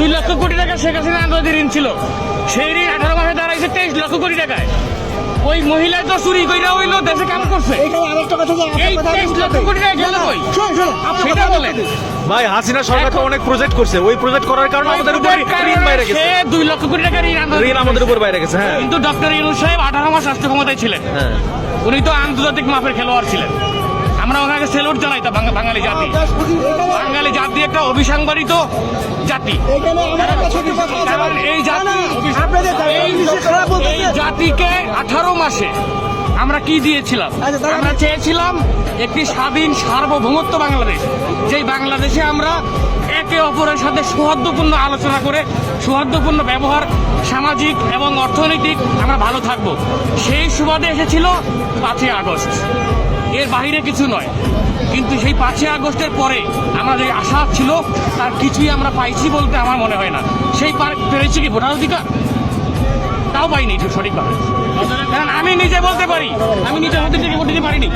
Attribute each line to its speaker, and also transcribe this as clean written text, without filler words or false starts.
Speaker 1: 2 লক্ষ কোটি টাকা শেখ হাসিনা আন্দোলনে ঋণ ছিল, সেই ঋণ 18 মাসে দাঁড়াইছে 23 লক্ষ কোটি টাকায়। ওই মহিলা তো চুরি কইরা হইলো দেশে কাম করছে, এই 23 লক্ষ কোটি টাকা গেল কই সেটা বলেন
Speaker 2: ভাই। হাসিনা সরকার তো অনেক প্রজেক্ট করছে, ওই প্রজেক্ট করার কারণে আমাদের উপর ঋণ বাইরে গেছে,
Speaker 1: 2 লক্ষ কোটি টাকা
Speaker 2: ঋণ আমাদের উপর বাইরে গেছে। হ্যাঁ,
Speaker 1: কিন্তু ডক্টর ইউনূস সাহেব 18 মাস রাষ্ট্র ক্ষমতায় ছিলেন,
Speaker 2: হ্যাঁ,
Speaker 1: উনি তো আন্তর্জাতিক মাপের খেলোয়াড় ছিলেন। আমরা ওনাকে সেলুট জানাইতাম। বাঙালি জাতি, বাঙালি জাতি একটা অভিসংবাদিত জাতি। কারণ এই জাতিকে 18 মাসে আমরা কি দিয়েছিলাম? আমরা চেয়েছিলাম একটি স্বাধীন সার্বভৌমত্ব বাংলাদেশ, যেই বাংলাদেশে আমরা একে অপরের সাথে সৌহার্দ্যপূর্ণ আলোচনা করে সৌহার্দ্যপূর্ণ ব্যবহার, সামাজিক এবং অর্থনৈতিক আমরা ভালো থাকব। সেই সুবাদে এসেছিল 5ই আগস্ট, এর বাইরে কিছু নয়। কিন্তু সেই 5ই আগস্টের পরে আমরা যে আশা ছিল তার কিছুই আমরা পাইছি বলতে আমার মনে হয় না। সেই পেরেছি কি ভোটার অধিকার? তাও পাইনি সঠিকভাবে। কারণ আমি নিজে বলতে পারি, আমি নিজের হাতে থেকে ভোট দিতে পারিনি।